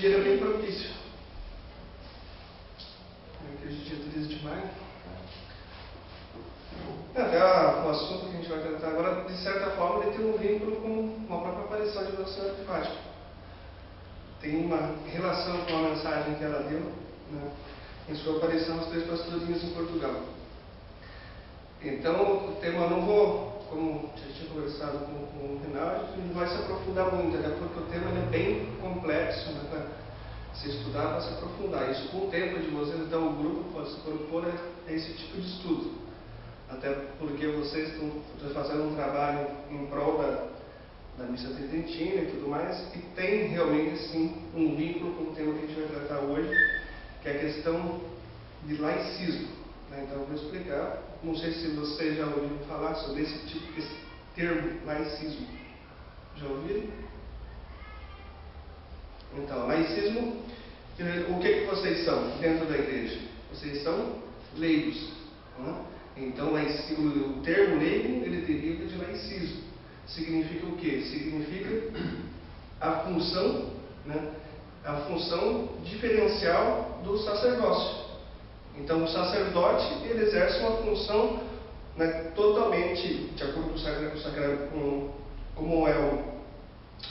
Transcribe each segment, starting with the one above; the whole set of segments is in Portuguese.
dia era bem propício. Hoje é dia 13 de maio. Até o assunto que a gente vai tratar agora, de certa forma, ele tem um vínculo com a própria aparição de Nossa Senhora de Fátima. Tem uma relação com a mensagem que ela deu, né, em sua aparição aos 3 pastorinhos em Portugal. Então, o tema eu não vou, como já tinha conversado com o Rinaldo, a gente não vai se aprofundar muito, até porque o tema é bem complexo, né, para se estudar, para se aprofundar. Isso com o tempo de vocês, então o grupo pode se propor a esse tipo de estudo. Até porque vocês estão fazendo um trabalho em prol da missa tridentina e tudo mais, e tem realmente sim um vínculo com o tema que a gente vai tratar hoje, que é a questão de laicismo. Então eu vou explicar. Não sei se vocês já ouviram falar sobre esse termo, laicismo. Já ouviram? Então, laicismo, o que vocês são dentro da igreja? Vocês são leigos. Né? Então, o termo leigo, ele deriva de laicismo. Significa o quê? Significa a função, né, a função diferencial do sacerdócio. Então, o sacerdote, ele exerce uma função, né, totalmente de acordo com como é o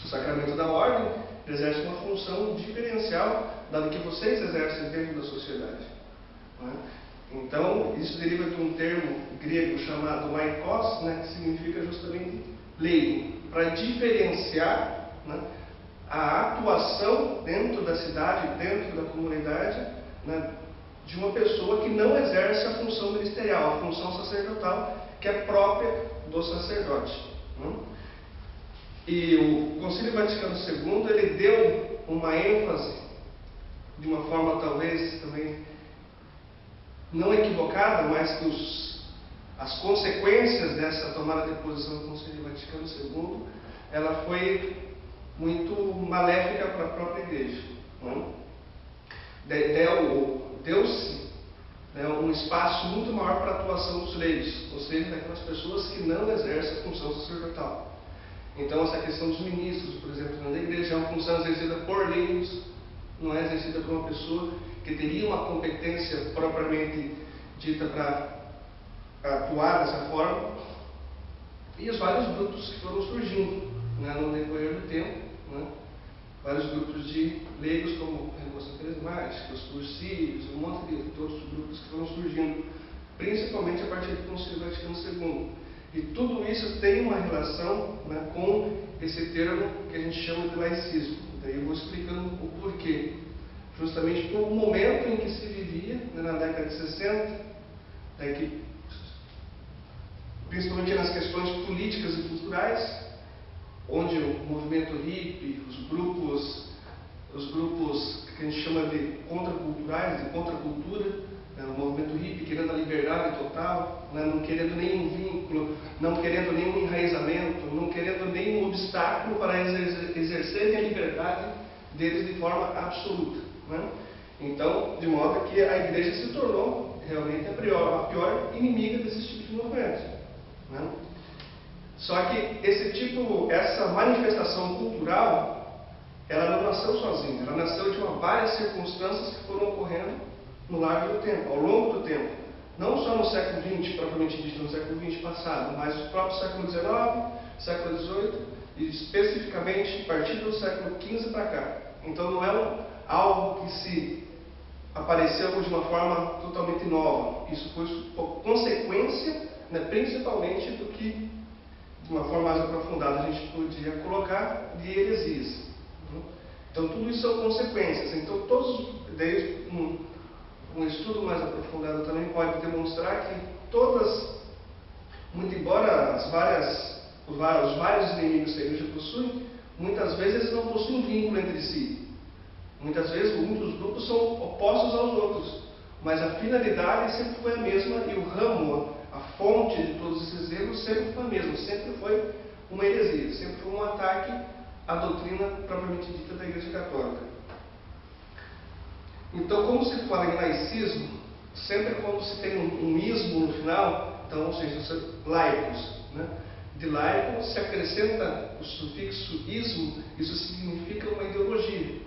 sacramento da ordem, ele exerce uma função diferencial da que vocês exercem dentro da sociedade. Né? Então, isso deriva de um termo grego chamado laikos, né, que significa justamente leigo, para diferenciar, né, a atuação dentro da cidade, dentro da comunidade, né, de uma pessoa que não exerce a função ministerial, a função sacerdotal, que é própria do sacerdote. Né? E o Concílio Vaticano II, ele deu uma ênfase, de uma forma talvez também não equivocada, mas que as consequências dessa tomada de posição do Concílio Vaticano II, ela foi muito maléfica para a própria Igreja. Né? Deu-se, né, um espaço muito maior para a atuação dos leigos, ou seja, daquelas pessoas que não exercem a função sacerdotal. Então, essa questão dos ministros, por exemplo, na igreja, é uma função exercida por leigos, não é exercida por uma pessoa que teria uma competência propriamente dita para atuar dessa forma. E os vários grupos que foram surgindo, né, no decorrer do tempo, né, vários grupos de leigos, como a Renovação Carismática, os cursírios, um monte de outros grupos que foram surgindo, principalmente a partir do Concílio Vaticano II. E tudo isso tem uma relação, né, com esse termo que a gente chama de laicismo. Daí eu vou explicando o porquê. Justamente por um momento em que se vivia, né, na década de 60, que, principalmente nas questões políticas e culturais, onde o movimento hippie, os grupos que a gente chama de contraculturais, de contracultura, né, o movimento hippie querendo a liberdade total, né, não querendo nenhum vínculo, não querendo nenhum enraizamento, não querendo nenhum obstáculo para exercerem a liberdade deles de forma absoluta. Né? Então, de modo que a igreja se tornou realmente a pior inimiga desse tipo de movimento. Né? Só que essa manifestação cultural, ela não nasceu sozinha, ela nasceu de várias circunstâncias que foram ocorrendo no largo do tempo, ao longo do tempo. Não só no século XX, propriamente dito, no século XX passado, mas no próprio século XIX, século XVIII e especificamente a partir do século XV para cá. Então não é algo que se apareceu de uma forma totalmente nova. Isso foi consequência, né, principalmente do que, de uma forma mais aprofundada, a gente podia colocar de heresias. Então tudo isso são consequências. Então desde um estudo mais aprofundado também pode demonstrar que muito embora os vários inimigos que a igreja possui, muitas vezes eles não possuem vínculo entre si. Muitas vezes muitos grupos são opostos aos outros, mas a finalidade sempre foi a mesma e o ramo, a fonte de todos esses erros sempre foi a mesma, sempre foi uma heresia, sempre foi um ataque à doutrina propriamente dita da Igreja Católica. Então, como se fala em laicismo, sempre quando se tem um ismo no final, então, ou seja, laicos, né? De laico se acrescenta o sufixo ismo, isso significa uma ideologia.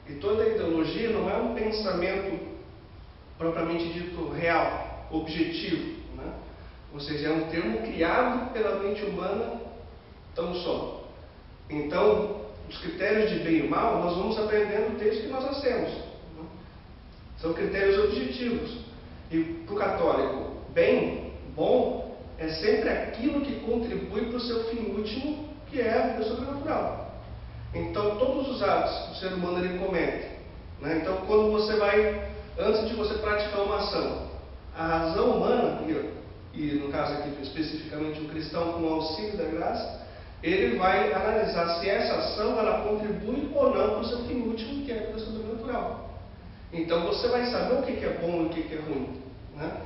E toda ideologia não é um pensamento propriamente dito real, objetivo, né? Ou seja, é um termo criado pela mente humana tão só. Então, os critérios de bem e mal nós vamos aprendendo desde que nós nascemos, né? São critérios objetivos. E para o católico, bem, bom, é sempre aquilo que contribui para o seu fim último, que é a vida sobrenatural. Então, todos os atos que o ser humano ele comete, né? Então, quando você vai, antes de você praticar uma ação, a razão humana, e no caso aqui especificamente o cristão com o auxílio da graça, ele vai analisar se essa ação ela contribui ou não para o seu fim último, que é a vida sobrenatural. Então, você vai saber o que é bom e o que é ruim, né?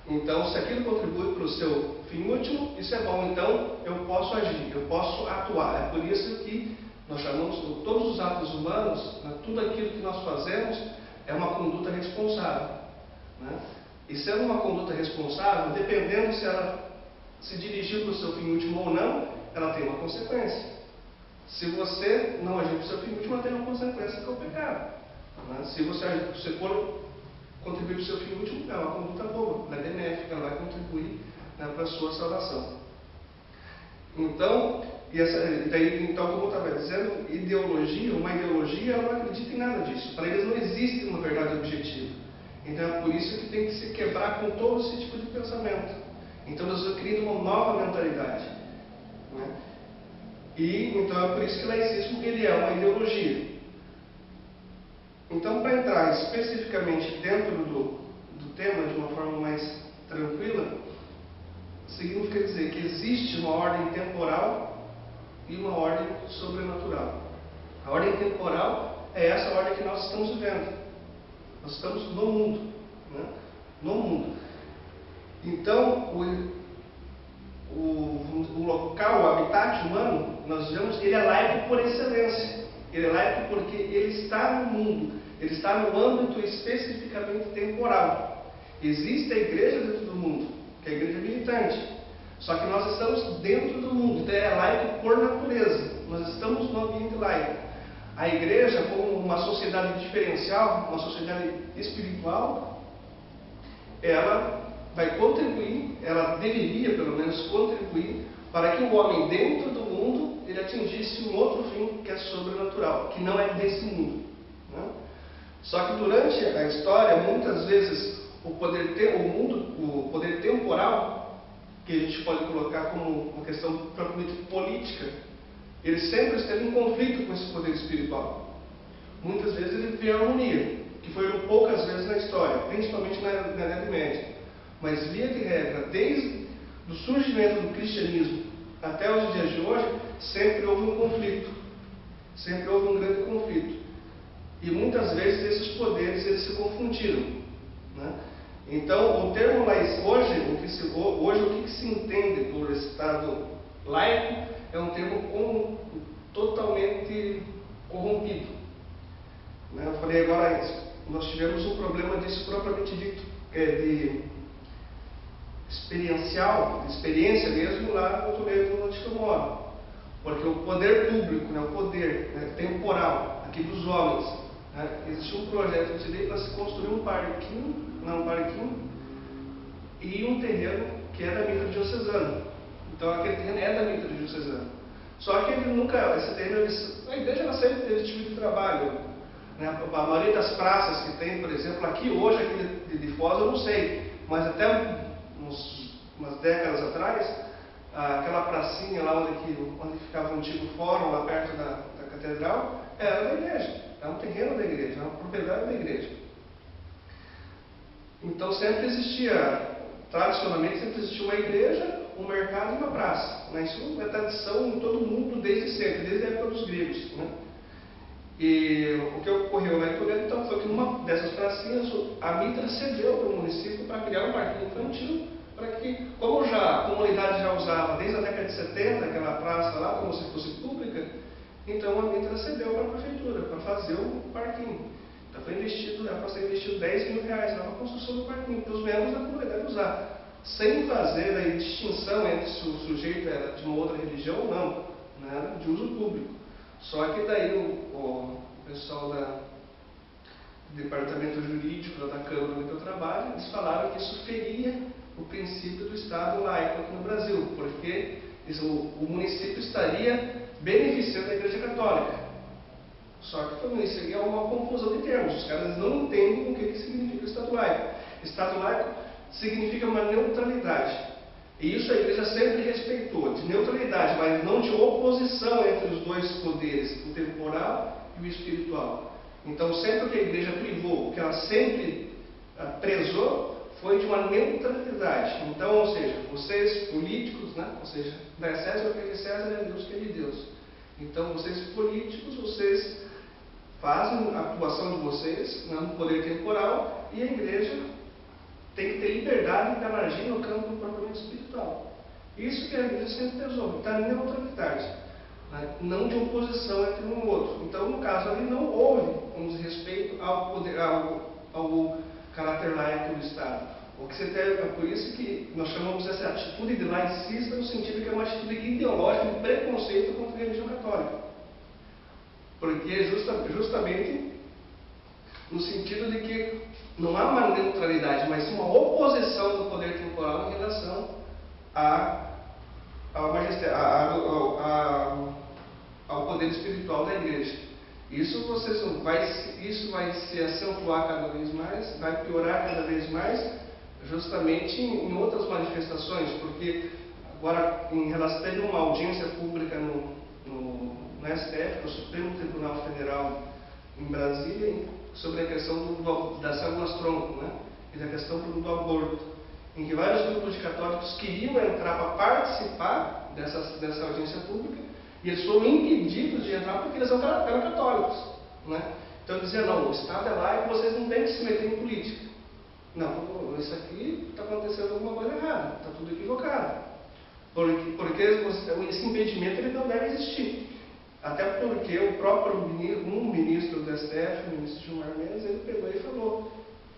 Então, se aquilo contribui para o seu fim último, isso é bom. Então, eu posso agir, eu posso atuar. É por isso que nós chamamos todos os atos humanos, né, tudo aquilo que nós fazemos é uma conduta responsável, né? E sendo uma conduta responsável, dependendo se ela se dirigir para o seu fim último ou não, ela tem uma consequência. Se você não agir para o seu fim último, ela tem uma consequência que é o pecado, né? Se você for contribuir para o seu fim último, é uma conduta boa, ela é benéfica, ela vai contribuir, né, para a sua salvação. Então, então, como eu estava dizendo, uma ideologia, ela não acredita em nada disso. Para eles não existe uma verdade objetiva. Então é por isso que tem que se quebrar com todo esse tipo de pensamento. Então nós criamos uma nova mentalidade, né? E então é por isso que o laicismo ele é uma ideologia. Então, para entrar especificamente dentro do tema de uma forma mais tranquila, significa dizer que existe uma ordem temporal e uma ordem sobrenatural. A ordem temporal é essa ordem que nós estamos vivendo. Nós estamos no mundo, né? No mundo. Então, o local, o habitat humano, nós vemos que ele é laico por excelência. Ele é laico porque ele está no mundo, ele está no âmbito especificamente temporal. Existe a igreja dentro do mundo, que é a igreja militante. Só que nós estamos dentro do mundo, então é laico por natureza. Nós estamos no ambiente laico. A igreja, como uma sociedade diferencial, uma sociedade espiritual, ela vai contribuir, ela deveria pelo menos contribuir para que o homem dentro do mundo ele atingisse um outro fim que é sobrenatural, que não é desse mundo, né? Só que durante a história, muitas vezes o poder temporal, que a gente pode colocar como uma questão propriamente política, ele sempre esteve em conflito com esse poder espiritual. Muitas vezes ele vê harmonia, que foram poucas vezes na história, principalmente na Idade Média. Mas, via de regra, desde o surgimento do cristianismo até os dias de hoje, sempre houve um conflito. Sempre houve um grande conflito. E muitas vezes esses poderes eles se confundiram, né? Então, o termo laico, hoje o que se entende por Estado laico é um termo totalmente corrompido, né? Eu falei agora isso. Nós tivemos um problema disso propriamente dito, de experiência mesmo lá no Toledo, onde eu moro. Porque o poder público, né, o poder, né, temporal aqui dos homens, né, existe um projeto de lei para se construir um parquinho e um terreno que é da mitra diocesana. Então aquele terreno é da mitra diocesana. Só que ele nunca, esse terreno, a igreja ela sempre teve esse tipo de trabalho, né? A maioria das praças que tem, por exemplo, aqui hoje, aqui de Foz, eu não sei, mas até umas décadas atrás, aquela pracinha lá onde ficava o antigo fórum, lá perto da catedral, era da igreja, era um terreno da igreja, era uma propriedade da igreja. Então sempre tradicionalmente sempre existiu uma igreja, um mercado e uma praça, né? Isso é tradição em todo mundo desde sempre, desde a época dos gregos, né? E o que ocorreu lá em Toledo então, foi que numa dessas pracinhas a mitra cedeu para o município para criar um parquinho infantil, para que, como a comunidade já usava desde a década de 70 aquela praça lá como se fosse pública, então a mitra cedeu para a prefeitura para fazer o parquinho. Então foi investido, era para ser investido R$10.000 na construção do parquinho, para os membros da comunidade usar, sem fazer a distinção entre se o sujeito era de uma outra religião ou não, né, de uso público. Só que daí o pessoal departamento jurídico da Câmara onde eu trabalho, eles falaram que isso feria o princípio do Estado laico aqui no Brasil, porque o município estaria beneficiando a Igreja Católica. Só que também seria uma confusão de termos. Os caras não entendem o que significa o Estado laico. Estado laico significa uma neutralidade. E isso a Igreja sempre respeitou, de neutralidade, mas não de oposição entre os dois poderes, o temporal e o espiritual. Então, sempre que a Igreja privou, o que ela sempre prezou, foi de uma neutralidade. Então, ou seja, vocês políticos, né? Ou seja, dá César o que é de César e a Deus o que é de Deus. Então, vocês políticos, vocês fazem a atuação de vocês no poder temporal e a Igreja tem que ter liberdade para agir no campo propriamente espiritual. Isso que a Igreja sempre prezou, está em neutralidade, né? Não de oposição entre um e outro. Então, no caso ali, não houve um desrespeito ao poder, ao caráter laico do Estado. O que é por isso que nós chamamos essa atitude de laicista no sentido que é uma atitude ideológica de preconceito contra a religião católica. Porque justamente no sentido de que não há uma neutralidade, mas sim uma oposição do poder temporal em relação ao poder espiritual da Igreja. Isso vai se acentuar cada vez mais, vai piorar cada vez mais, justamente em outras manifestações, porque agora, em relação, teve uma audiência pública no STF, no Supremo Tribunal Federal em Brasília, sobre a questão das células-tronco, né? E da questão do aborto, em que vários grupos de católicos queriam entrar para participar dessa audiência pública, e eles foram impedidos de entrar porque eles eram católicos, né? Então diziam, não, o Estado é laico, vocês não têm que se meter em política. Não, isso aqui está acontecendo alguma coisa errada, está tudo equivocado. Porque esse impedimento ele não deve existir. Até porque o próprio ministro do STF, o ministro Gilmar Mendes, ele pegou e falou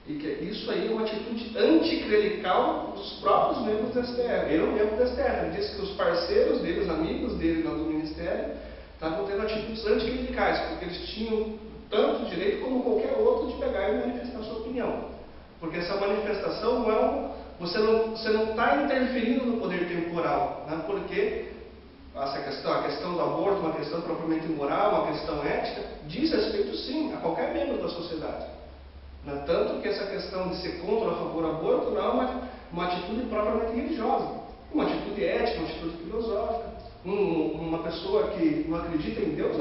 e que isso aí é uma atitude anticlerical dos próprios membros do STF. Ele é um membro do STF, ele disse que os parceiros dele, os amigos dele lá do Ministério, estavam tendo atitudes anticlericais, porque eles tinham tanto direito como qualquer outro de pegar e manifestar sua opinião. Porque essa manifestação não é você não está interferindo no poder temporal, né? Porque a questão do aborto, uma questão propriamente moral, uma questão ética, diz respeito sim a qualquer membro da sociedade. Né? Tanto que essa questão de ser contra ou a favor do aborto não é uma atitude propriamente religiosa, uma atitude ética, uma atitude filosófica. Uma pessoa que não acredita em Deus,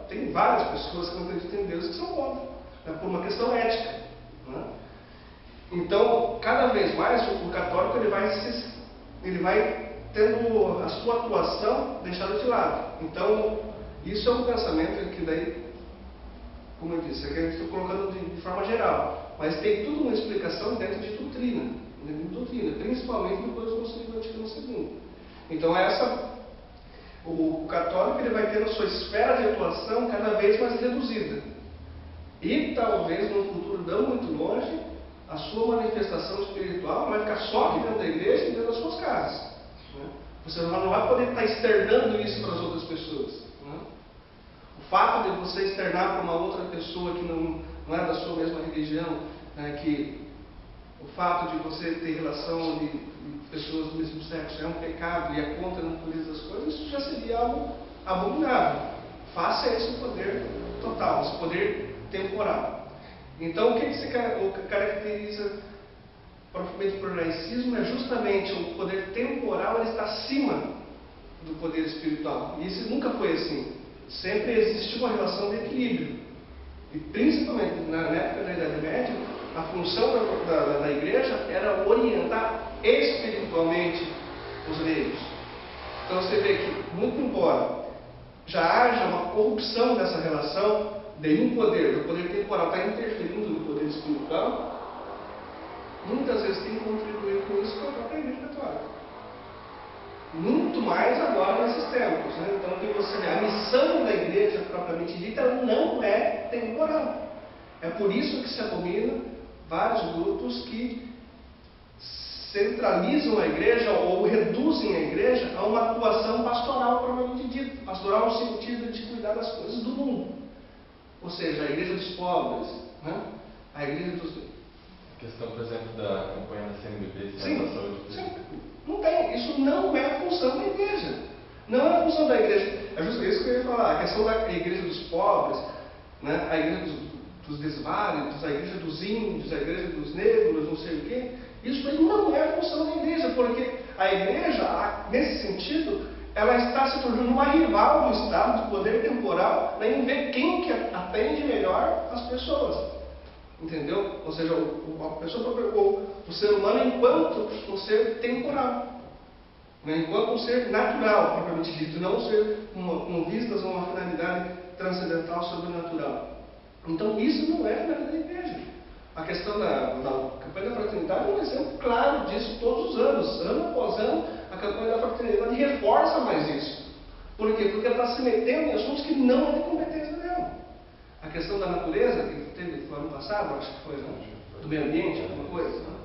tem várias pessoas que não acreditam em Deus que são contra, né? Por uma questão ética. Né? Então, cada vez mais o católico ele vai tendo a sua atuação deixada de lado. Então, isso é um pensamento que daí, como eu disse, aqui eu estou colocando de forma geral, mas tem tudo uma explicação dentro de doutrina, principalmente depois do Concílio Vaticano II. Então, o católico ele vai tendo a sua esfera de atuação cada vez mais reduzida. E talvez, num futuro não muito longe, a sua manifestação espiritual vai ficar só aqui dentro da igreja e dentro das suas casas. Né? Você não vai poder estar externando isso para as outras pessoas. Né? O fato de você externar para uma outra pessoa que não é da sua mesma religião, né, que o fato de você ter relação de pessoas do mesmo sexo é um pecado e é contra a natureza das coisas, isso já seria algo abominável. Face a esse poder total, esse poder temporal. Então, o que se caracteriza propriamente por laicismo é justamente o poder temporal, ele está acima do poder espiritual. E isso nunca foi assim. Sempre existiu uma relação de equilíbrio. E principalmente na época da Idade Média, a função da igreja era orientar espiritualmente os leigos. Então você vê que, muito embora já haja uma corrupção dessa relação, do poder temporal está interferindo no poder espiritual, muitas vezes tem contribuído com isso com a própria Igreja Católica. Muito mais agora nesses tempos. Né? Então, que você vê, a missão da Igreja propriamente dita não é temporal. É por isso que se abomina vários grupos que centralizam a Igreja ou reduzem a Igreja a uma atuação pastoral propriamente dita. Pastoral no sentido de cuidar das coisas do mundo. Ou seja, a igreja dos pobres, né? A igreja dos... A questão, por exemplo, da campanha da CNBB, sim, não tem. Isso não é a função da igreja. Não é a função da igreja. É justo isso que eu ia falar. A questão da igreja dos pobres, né? A igreja dos desválidos, a igreja dos índios, a igreja dos negros, não sei o quê. Isso aí não é a função da igreja, porque a igreja, nesse sentido, ela está se tornando uma rival do Estado, do poder temporal, em ver quem que atende melhor as pessoas. Entendeu? Ou seja, a pessoa pegou o ser humano enquanto um ser temporal, né? Enquanto um ser natural, propriamente dito, não um ser com vistas a uma finalidade transcendental, sobrenatural. Então, isso não é a finalidade da igreja. A questão da campanha da fraternidade é um exemplo claro disso todos os anos. Ano após ano, a campanha da fraternidade reforça mais isso. Por quê? Porque ela está se metendo em assuntos que não é de competência dela. A questão da natureza, que teve no ano passado, acho que foi, né? Do meio ambiente, alguma coisa. Né?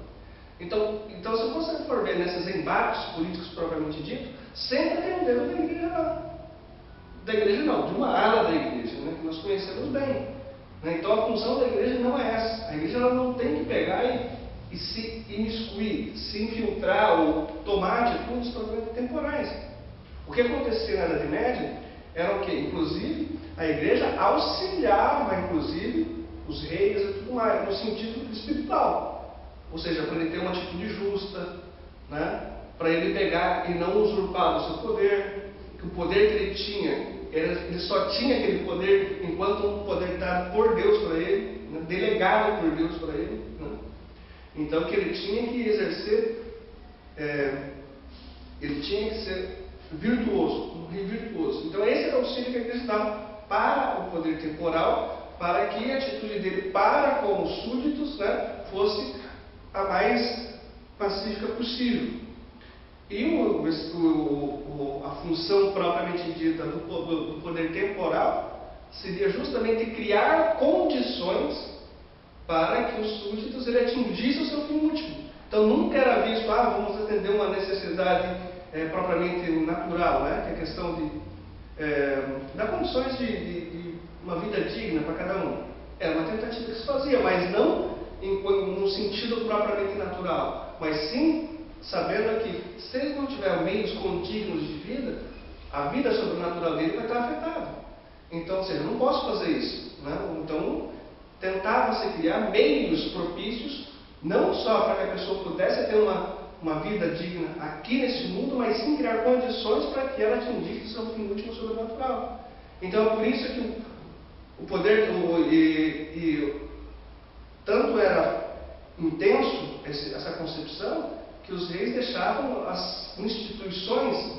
Então, se você for ver nesses embates políticos propriamente dito, sempre tem um dedo da igreja lá. Da igreja não, de uma ala da igreja, né? Que nós conhecemos bem. Então a função da igreja não é essa. A igreja ela não tem que pegar e se imiscuir, se infiltrar ou tomar atitudes propriamente temporais. O que acontecia na Idade Média era o quê? Inclusive, a igreja auxiliava, inclusive, os reis e tudo mais, no sentido espiritual. Ou seja, para ele ter uma atitude justa, né? Para ele pegar e não usurpar o seu poder, que o poder que ele tinha, ele só tinha aquele poder enquanto um poder dado por Deus para ele, né? Delegado por Deus para ele. Né? Então, que ele tinha que exercer, ele tinha que ser virtuoso, um rei virtuoso. Então, esse era o auxílio que a igreja dava para o poder temporal, para que a atitude dele para com os súditos, né, fosse a mais pacífica possível. E a função propriamente dita do poder temporal seria justamente criar condições para que os súditos ele atingisse o seu fim último. Então nunca era visto, vamos atender uma necessidade propriamente natural, né? Que é a questão de dar condições de uma vida digna para cada um. Era uma tentativa que se fazia, mas não no sentido propriamente natural, mas sim sabendo que se ele não tiver meios contínuos de vida, a vida sobrenatural dele vai estar afetada. Então, ou seja, eu não posso fazer isso. Né? Então, tentava-se criar meios propícios, não só para que a pessoa pudesse ter uma vida digna aqui nesse mundo, mas sim criar condições para que ela atingisse o seu fim último sobrenatural. Então, é por isso que o poder, tanto era intenso essa concepção, que os reis deixavam as instituições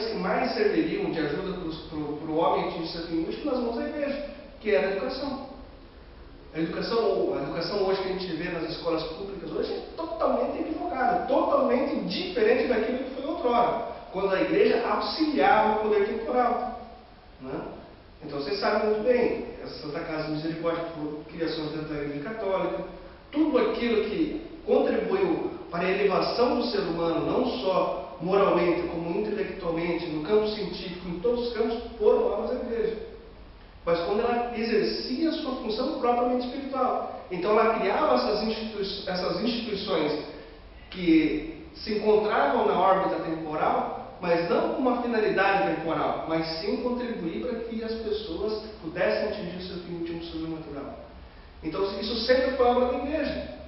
que mais serviriam de ajuda para o homem atingir seu fim último nas mãos da igreja, que era a educação. A educação hoje que a gente vê nas escolas públicas hoje é totalmente equivocada, totalmente diferente daquilo que foi outrora, quando a igreja auxiliava o poder temporal. Né? Então vocês sabem muito bem, a Santa Casa de Misericórdia, que foi criação dentro da Igreja Católica, tudo aquilo que contribuiu para a elevação do ser humano, não só moralmente, como intelectualmente, no campo científico, em todos os campos, foram obras da igreja. Mas quando ela exercia a sua função propriamente espiritual. Então ela criava essas instituições que se encontravam na órbita temporal, mas não com uma finalidade temporal, mas sim contribuir para que as pessoas pudessem atingir o seu fim último sobrenatural. Então isso sempre foi obra da igreja.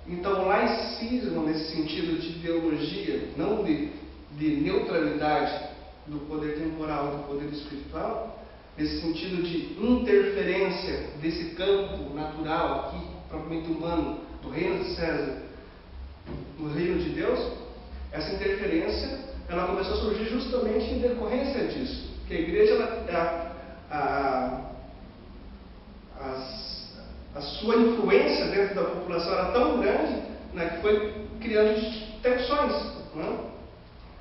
Então, o laicismo, nesse sentido de ideologia, não de neutralidade do poder temporal e do poder espiritual, nesse sentido de interferência desse campo natural aqui, propriamente humano, do reino de César, no reino de Deus, essa interferência ela começou a surgir justamente em decorrência disso. Que a igreja, a sua influência dentro da população era tão grande, né, que foi criando tensões. Né?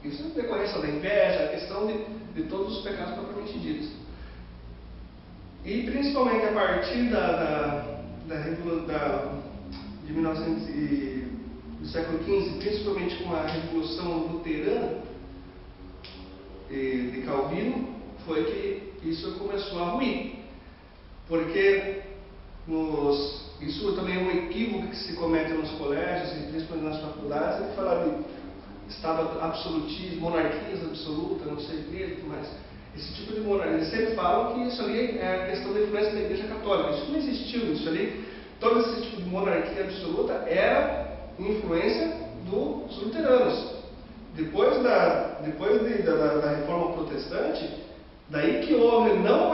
Isso é decorrência da inveja, a questão de todos os pecados propriamente ditos. E principalmente a partir de 1900 do século XV, principalmente com a Revolução Luterana de Calvino, foi que isso começou a ruir. Porque Isso também é um equívoco que se comete nos colégios e principalmente nas faculdades, ele fala de estado absolutismo, monarquias absolutas, não sei o que, mas esse tipo de monarquia, eles sempre falam que isso ali é a questão da influência da Igreja Católica. Isso não existiu, isso ali, todo esse tipo de monarquia absoluta era influência dos luteranos. Depois da Reforma Protestante, daí que houve, não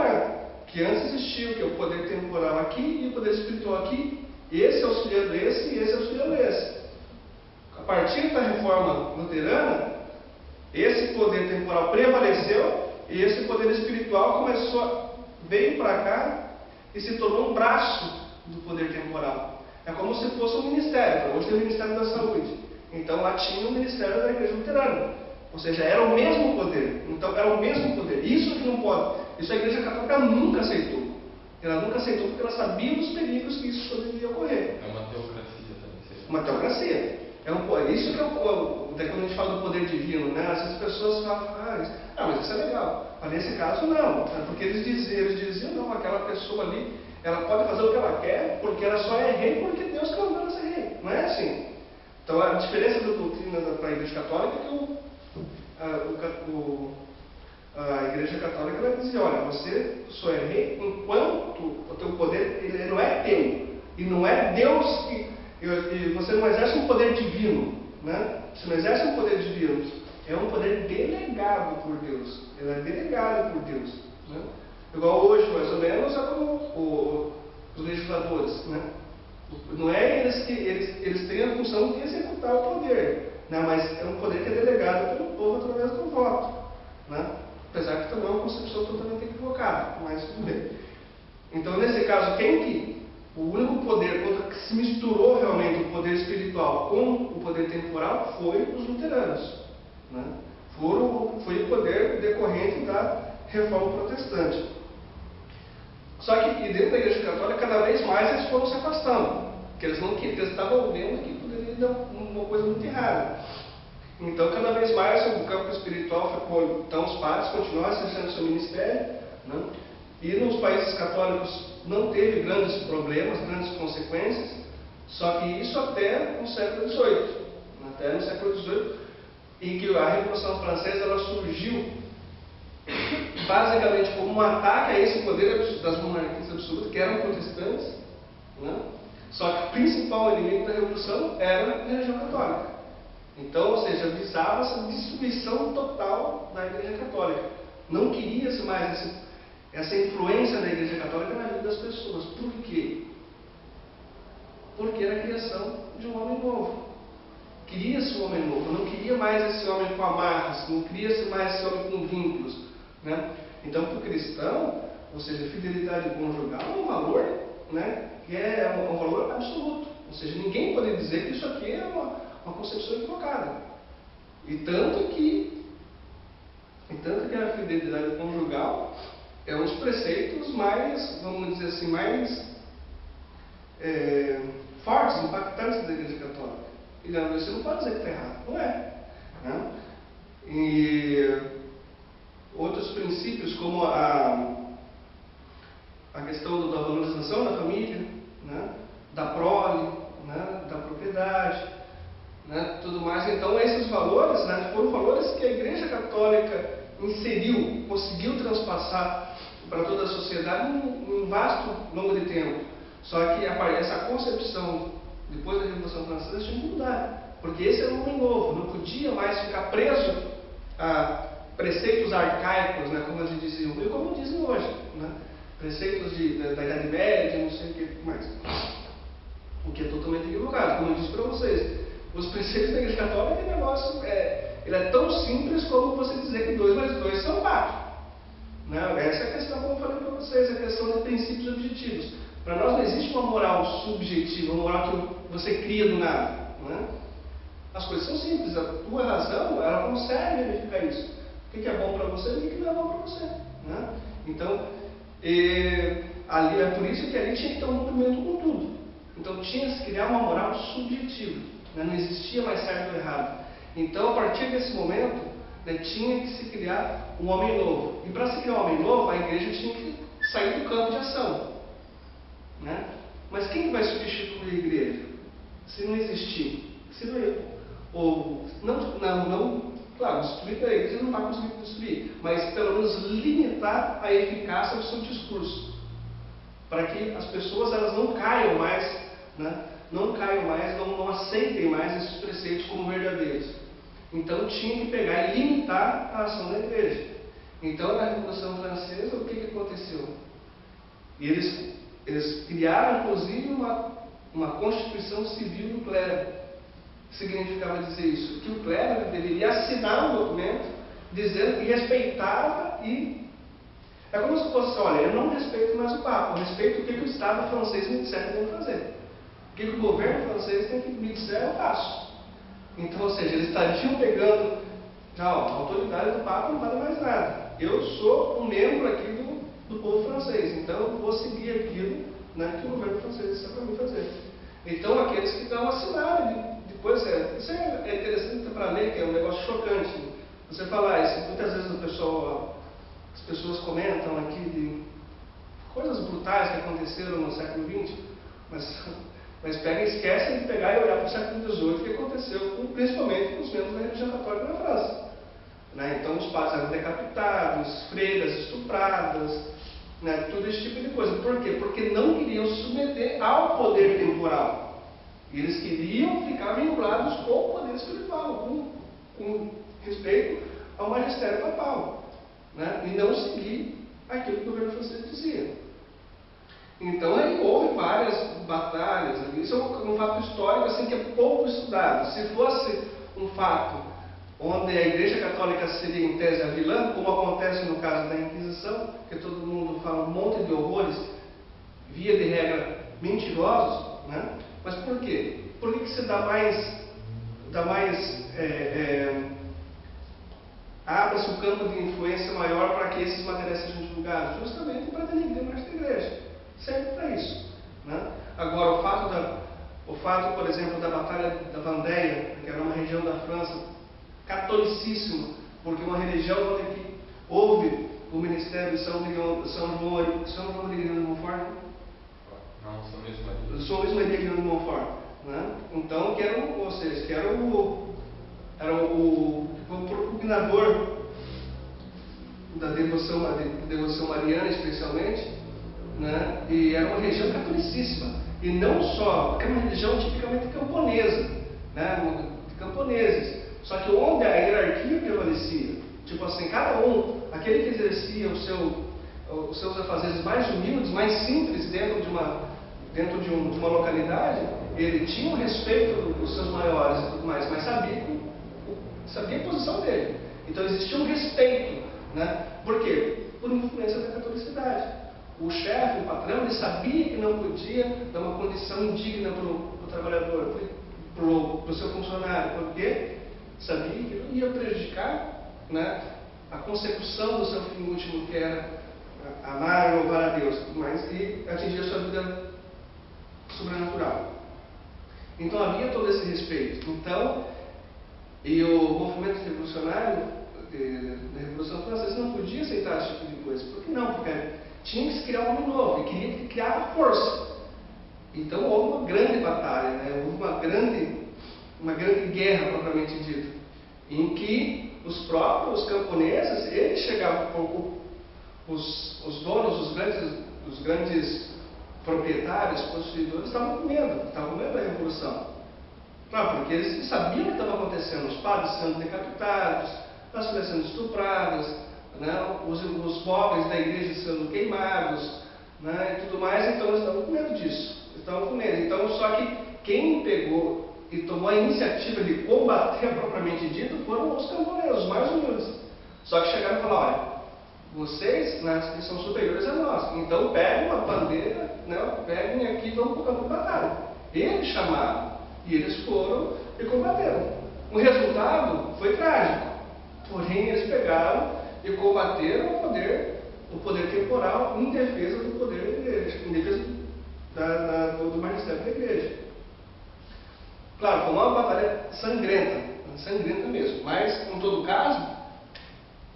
que antes existiu, que é o poder temporal aqui e o poder espiritual aqui, esse auxiliando esse e esse auxiliando esse. A partir da Reforma Luterana, esse poder temporal prevaleceu e esse poder espiritual veio para cá e se tornou um braço do poder temporal. É como se fosse um ministério. Hoje tem o Ministério da Saúde. Então lá tinha o Ministério da Igreja Luterana. Ou seja, era o mesmo poder. Então era o mesmo poder. Isso que não pode. Isso a Igreja Católica nunca aceitou. Ela nunca aceitou porque ela sabia dos perigos que isso poderia ocorrer. É uma teocracia também. Uma teocracia. Isso que é quando a gente fala do poder divino, né? Às vezes as pessoas falam, mas isso é legal. Mas nesse caso não. Porque eles diziam, não, aquela pessoa ali, ela pode fazer o que ela quer, porque ela só é rei porque Deus quer ela ser rei. Não é assim. Então a diferença da doutrina para a Igreja Católica é que a Igreja Católica vai dizer, olha, você só é rei enquanto o teu poder ele não é teu. E não é Deus que... você não exerce um poder divino, né? Você não exerce um poder divino. É um poder delegado por Deus. Ele é delegado por Deus, né? Igual hoje, mais ou menos, é como os legisladores, né? Não é eles têm a função de executar o poder, né? Mas é um poder que é delegado pelo povo através do voto, né? Apesar que também é uma concepção totalmente equivocada, mas tudo bem. Então, nesse caso, o único poder que se misturou realmente o poder espiritual com o poder temporal foi os luteranos, né? Foi o poder decorrente da Reforma Protestante. Só que dentro da Igreja Católica, cada vez mais eles foram se afastando, porque eles estavam vendo que poderia dar uma coisa muito errada. Então, cada vez mais o campo espiritual ficou. Então, os padres continuaram exercendo seu ministério, né? E nos países católicos não teve grandes problemas, grandes consequências, só que isso até no século XVIII. Até no século XVIII, em que a Revolução Francesa ela surgiu basicamente como um ataque a esse poder das monarquias absolutas, que eram protestantes, né? Só que o principal inimigo da Revolução era a religião católica. Então, ou seja, visava essa destruição total da Igreja Católica. Não queria-se mais essa influência da Igreja Católica na vida das pessoas. Por quê? Porque era a criação de um homem novo. Queria-se um homem novo, não queria mais esse homem com amarras, não queria-se mais esse homem com vínculos, né? Então, para o cristão, ou seja, a fidelidade conjugal é um valor, né, que é um valor absoluto. Ou seja, ninguém pode dizer que isso aqui é uma concepção equivocada. E tanto que a fidelidade conjugal é um dos preceitos mais, vamos dizer assim, mais fortes, impactantes da Igreja Católica. E você não pode dizer que está errado, não é, né? E outros princípios, como a questão da valorização da família, né? Da prole, né? Da propriedade, né? Tudo mais. Então, esses valores, né? Foram valores que a Igreja Católica inseriu, conseguiu transpassar para toda a sociedade num vasto longo de tempo. Só que essa concepção, depois da Revolução Francesa, tinha que mudar. Porque esse era um homem novo, não podia mais ficar preso a preceitos arcaicos, né, como eles diziam, e como dizem hoje, né, preceitos da Idade Média, não sei o que mais. O que é totalmente equivocado. Como eu disse para vocês, os preceitos da Igreja Católica, o negócio ele é tão simples como você dizer que 2 mais 2 são 4. Né? Essa é a questão, como eu falei para vocês, a questão de princípios objetivos. Para nós não existe uma moral subjetiva, uma moral que você cria do nada. Né? As coisas são simples, a tua razão, ela consegue verificar isso. O que é bom para você e o que não é bom para você. Né? Então, ali, é por isso que ali tinha que ter um cumprimento com tudo. Então, tinha que se criar uma moral subjetiva. Né? Não existia mais certo ou errado. Então, a partir desse momento, né, tinha que se criar um homem novo. E para se criar um homem novo, a igreja tinha que sair do campo de ação. né? Mas quem vai substituir a igreja? Se não existir, se claro, destruir a igreja não vai conseguir destruir, mas pelo menos limitar a eficácia do seu discurso, para que as pessoas elas não caiam mais, né? Não aceitem mais esses preceitos como verdadeiros. Então tinha que pegar e limitar a ação da igreja. Então na Revolução Francesa, o que aconteceu? E eles criaram inclusive uma constituição civil do clero. Significava dizer isso, que o clero deveria assinar um documento dizendo que respeitava é como se fosse, olha, eu não respeito mais o Papa, eu respeito o que o Estado francês me disser que eu tenho que fazer. O que o governo francês tem que me disser, eu faço. Então, ou seja, eles estariam pegando, não, a autoridade do Papa não vale mais nada. Eu sou um membro aqui do povo francês, então eu vou seguir aquilo, né, que o governo francês disser para mim fazer. Então, aqueles que não assinaram, depois, isso é interessante para ler, que é um negócio chocante. Você falar isso, muitas vezes as pessoas comentam aqui de coisas brutais que aconteceram no século XX, mas pega e esquecem de pegar e olhar para o século XVIII, que aconteceu principalmente com os membros da religião católica na França. Né? Então, os padres eram decapitados, freiras estupradas, né? Tudo esse tipo de coisa. Por quê? Porque não queriam se submeter ao poder temporal. Eles queriam ficar vinculados com o poder espiritual, com respeito ao magistério papal, né? E não seguir aquilo que o governo francês dizia. Então aí houve várias batalhas. Isso é um fato histórico assim, que é pouco estudado. Se fosse um fato onde a Igreja Católica seria em tese a vilã, como acontece no caso da Inquisição, que todo mundo fala um monte de horrores, via de regra mentirosos, né? Mas por quê? Por que se abre-se um campo de influência maior para que esses materiais sejam divulgados? Justamente para denegrir mais da igreja. Serve para isso, né? Agora, o fato, por exemplo, da Batalha da Vendée, que era uma região da França catolicíssima, porque uma região onde houve o ministério de São João de Montfort, São Luís Maria de Montfort, né? Então, que era o propugnador da devoção mariana, especialmente, né? E era uma região catolicíssima, e não só, porque é uma religião tipicamente camponesa, né? De camponeses, só que onde a hierarquia prevalecia, tipo assim, cada um, aquele que exercia os seus afazeres mais humildes, mais simples dentro de uma localidade, ele tinha o respeito dos seus maiores e tudo mais, mas sabia a posição dele. Então existia um respeito, né? Por quê? Por influência da catolicidade. O chefe, o patrão, ele sabia que não podia dar uma condição indigna para o trabalhador, para o seu funcionário, porque sabia que ele ia prejudicar, né, a consecução do seu fim último, que era amar e louvar a Deus, tudo mais, e atingir a sua vida sobrenatural. Então havia todo esse respeito. Então, e o movimento revolucionário da Revolução Francesa não podia aceitar esse tipo de coisa. Por que não? Porque tinha que se criar um homem novo, e queria criar a força. Então houve uma grande batalha, né? Houve uma grande guerra propriamente dita, em que os próprios camponeses, eles chegavam, os donos, os grandes proprietários, possuidores, estavam com medo da revolução. Claro, porque eles sabiam o que estava acontecendo, os padres sendo decapitados, as mulheres sendo estupradas, né, os móveis da igreja sendo queimados, né, e tudo mais, então eles estavam com medo disso. Então, só que quem pegou e tomou a iniciativa de combater propriamente dito foram os camponeses, os mais humildes. Só que chegaram e falaram, olha, vocês, né, são superiores a nós, então peguem uma bandeira, né, peguem aqui e vão para o campo de batalha. Eles chamaram, e eles foram e combateram. O resultado foi trágico, porém eles pegaram e combateram o poder temporal em defesa do poder da igreja, em defesa do magistério da igreja. Claro, foi uma batalha sangrenta mesmo, mas, em todo caso,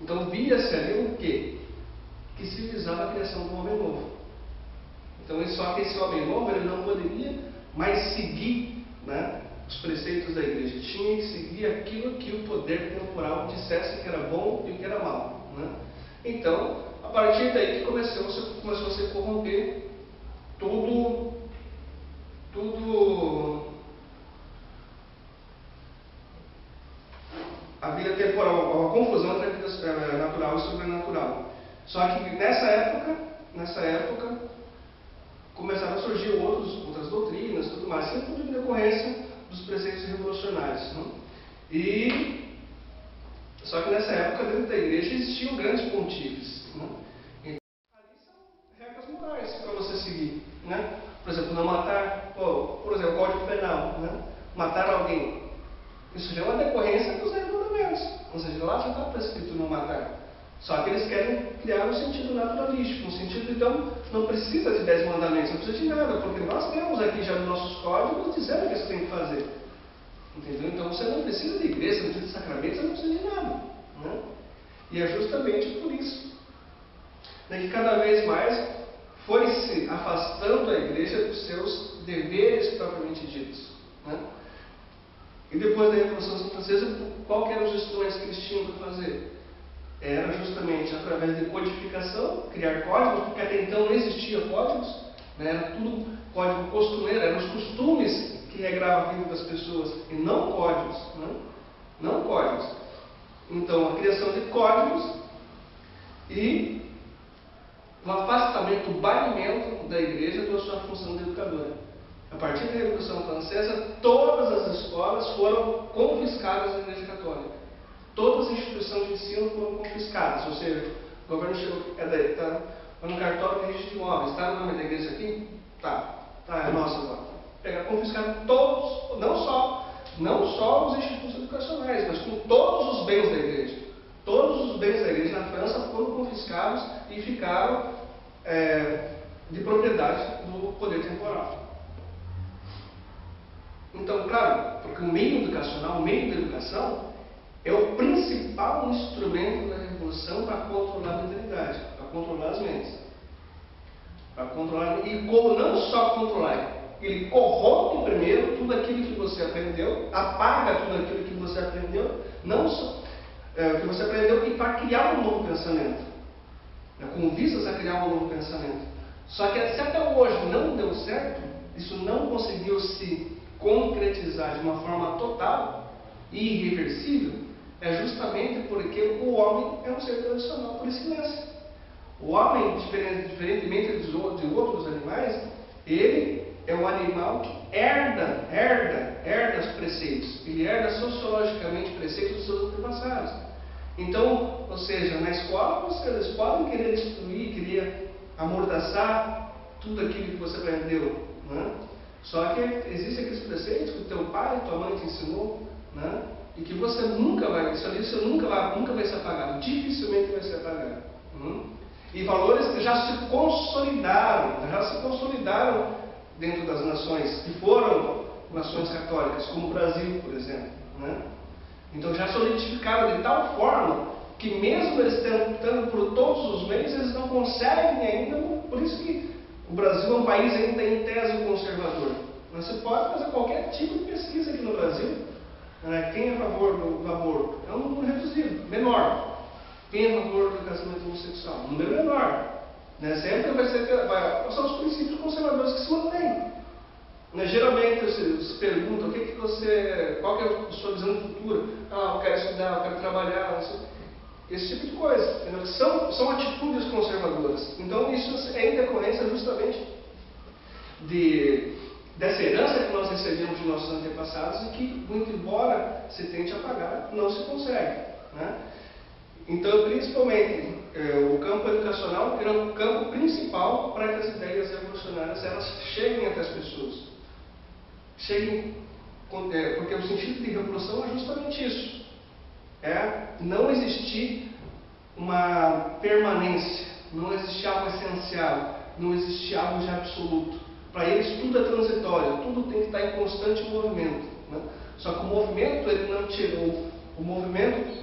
então via-se ali o quê? Que se visava a criação de um homem novo. Então, só que esse homem novo ele não poderia mais seguir, né, os preceitos da igreja. Tinha que seguir aquilo que o poder temporal dissesse que era bom e que era mal, né? Então, a partir daí que começou a se corromper tudo a vida temporal, a confusão entre a vida natural e sobrenatural. Só que nessa época começaram a surgir outras doutrinas, tudo mais, sempre em decorrência dos preceitos revolucionários, né? Só que nessa época, dentro da igreja, existiam grandes pontífices, né? Então, ali são regras morais para você seguir, né? Por exemplo, não matar, por exemplo, Código Penal, né? Matar alguém. Isso já é uma decorrência dos regulamentos. Ou seja, lá já está prescrito não matar. Só que eles querem criar um sentido naturalístico, um sentido, então, não precisa de 10 mandamentos, não precisa de nada, porque nós temos aqui já nos nossos códigos dizendo o que você tem que fazer. Entendeu? Então você não precisa de igreja, não precisa de sacramentos, você não precisa de nada, né? E é justamente por isso, né, que cada vez mais foi se afastando a igreja dos seus deveres propriamente ditos, né? E depois da Revolução Francesa, qual que eram os instrumentos que eles tinham para fazer? Era justamente através de codificação, criar códigos, porque até então não existia códigos, né? Era tudo código costumeiro, eram os costumes que regravam a vida das pessoas, e não códigos, né? Não códigos. Então, a criação de códigos e o afastamento, o banimento da igreja da sua função de educadora. A partir da Revolução Francesa, todas as escolas foram confiscadas da Igreja Católica. Todas as instituições de ensino foram confiscadas. Ou seja, o governo chegou, está no cartório de registro de imóveis, está no nome da igreja aqui? Tá, é nossa agora. Confiscaram todos, não só os institutos educacionais, mas com todos os bens da igreja. Todos os bens da igreja na França foram confiscados e ficaram de propriedade do poder temporal. Então, claro, porque o meio educacional, o meio da educação, é o principal instrumento da revolução para controlar a mentalidade, para controlar as mentes. Para controlar, e como não só controlar, ele corrompe primeiro tudo aquilo que você aprendeu, apaga tudo aquilo que você aprendeu, não só que você aprendeu, e para criar um novo pensamento, com vistas a criar um novo pensamento. Só que se até hoje não deu certo, isso não conseguiu se concretizar de uma forma total e irreversível, é justamente porque o homem é um ser tradicional por excelência. O homem, diferentemente de outros animais, ele é um animal que herda os preceitos. Ele herda sociologicamente preceitos dos seus antepassados. Então, ou seja, na escola eles podem querer destruir, querer amordaçar tudo aquilo que você aprendeu, né? Só que existem aqueles preceitos que o teu pai e tua mãe te ensinou, né? E que você nunca vai ser apagado, dificilmente vai ser apagado. E valores que já se consolidaram dentro das nações, que foram nações católicas, como o Brasil, por exemplo, né? Então já solidificaram de tal forma que mesmo eles tentando por todos os meios, eles não conseguem ainda, por isso que o Brasil é um país ainda em tese conservador. Mas você pode fazer qualquer tipo de pesquisa aqui no Brasil, né? Quem é a favor do aborto? É um número reduzido, menor. Quem é a favor do casamento homossexual? Um número menor. Né? Sempre são os princípios conservadores que se mantêm. Né? Geralmente se pergunta qual que é a sua visão de futuro? Eu quero estudar, eu quero trabalhar, esse tipo de coisa. Entendeu? São atitudes conservadoras. Então isso é em decorrência justamente dessa herança que nós recebemos de nossos antepassados e que, muito embora se tente apagar, não se consegue, né? Então, principalmente, o campo educacional é o campo principal para que as ideias revolucionárias elas cheguem até as pessoas. Porque o sentido de revolução é justamente isso. Não existir uma permanência, não existir algo essencial, não existir algo de absoluto. Para eles tudo é transitório, tudo tem que estar em constante movimento, né? Só que o movimento, ele não tirou o movimento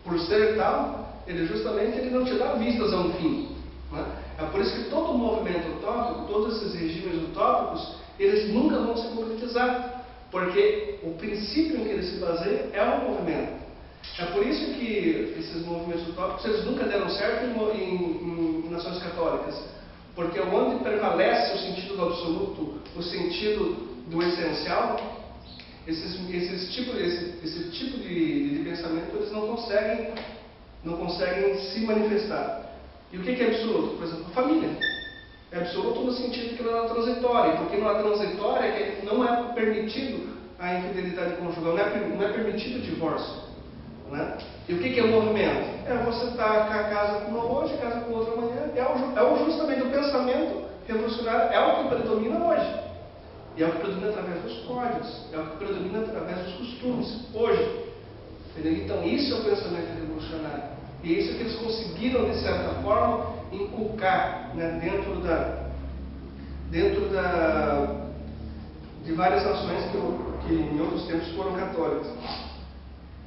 por ser tal, ele não te dá vistas a um fim, né? É por isso que todo movimento utópico, todos esses regimes utópicos, eles nunca vão se concretizar, porque o princípio em que eles se baseiam é o movimento. É por isso que esses movimentos utópicos eles nunca deram certo em nações católicas, porque onde prevalece o sentido do absoluto, o sentido do essencial, esse tipo de pensamento eles não conseguem se manifestar. E o que é absoluto? Por exemplo, a família. É absoluto no sentido que não é transitória, porque não é transitória é que não é permitido a infidelidade conjugal, não é permitido o divórcio. Né? E o que é o movimento? É você estar com a casa com uma hoje, casa com outra amanhã. Justamente o pensamento revolucionário é o que predomina hoje. E é o que predomina através dos códigos, é o que predomina através dos costumes, hoje. Entendeu? Então, isso é o pensamento revolucionário. E é isso que eles conseguiram, de certa forma, inculcar, né, de várias nações que em outros tempos foram católicas.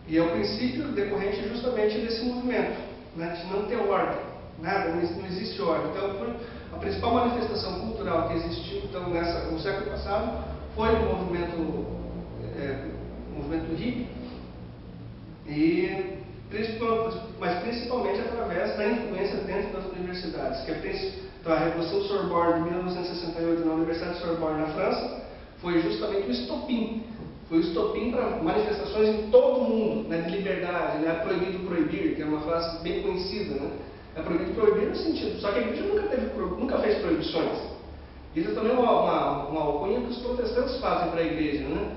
E é o princípio decorrente justamente desse movimento, né, de não ter ordem, nada, não existe ordem. Então, a principal manifestação cultural que existiu então, no século passado foi o movimento hippie, mas principalmente através da influência dentro das universidades. Então, a Revolução de Sorbonne de 1968 na Universidade de Sorbonne, na França, foi justamente o estopim. Foi o estopim para manifestações em todo o mundo, né, de liberdade, né, é proibido proibir, que é uma frase bem conhecida, né? É proibido proibir no sentido, só que a igreja nunca fez proibições. Isso também é uma alcunha que os protestantes fazem para a igreja, né?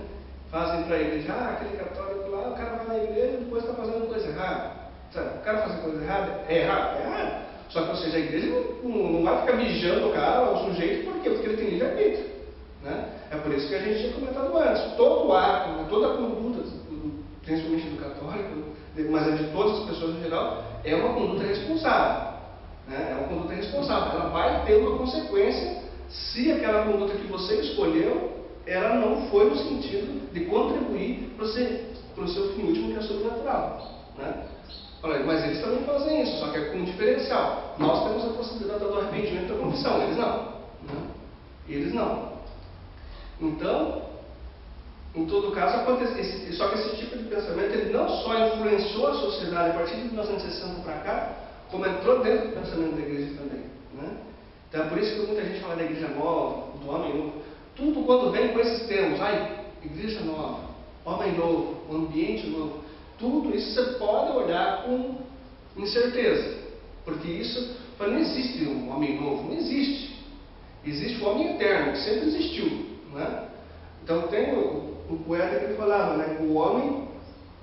Fazem para a igreja, aquele católico lá, o cara vai na igreja e depois está fazendo coisa errada. Sabe? O cara fazer coisa errada é errado, é errado. Só que, ou seja, a igreja não vai ficar vigiando o cara, o sujeito, por quê? Porque ele tem livre-arbítrio. Né? É por isso que a gente tinha comentado antes. Todo ato, né, toda a conduta, principalmente do católico, mas é de todas as pessoas em geral, é uma conduta responsável. Né? É uma conduta responsável. Ela vai ter uma consequência se aquela conduta que você escolheu, ela não foi no sentido de contribuir para o seu fim último, que é sobrenatural. Né? Mas eles também fazem isso, só que é com um diferencial. Nós temos a possibilidade do arrependimento e da confissão, eles não. Né? Eles não. Então, em todo caso, só que esse tipo de pensamento ele não só influenciou a sociedade a partir de 1960 para cá, como entrou dentro do pensamento da igreja também. Né? Então é por isso que muita gente fala da igreja nova, do homem novo. Tudo quando vem com esses termos, igreja nova, homem novo, ambiente novo, tudo isso você pode olhar com incerteza. Porque isso não existe um homem novo, não existe. Existe o homem eterno, que sempre existiu. Né? Então tem um poeta que falava, né, que o homem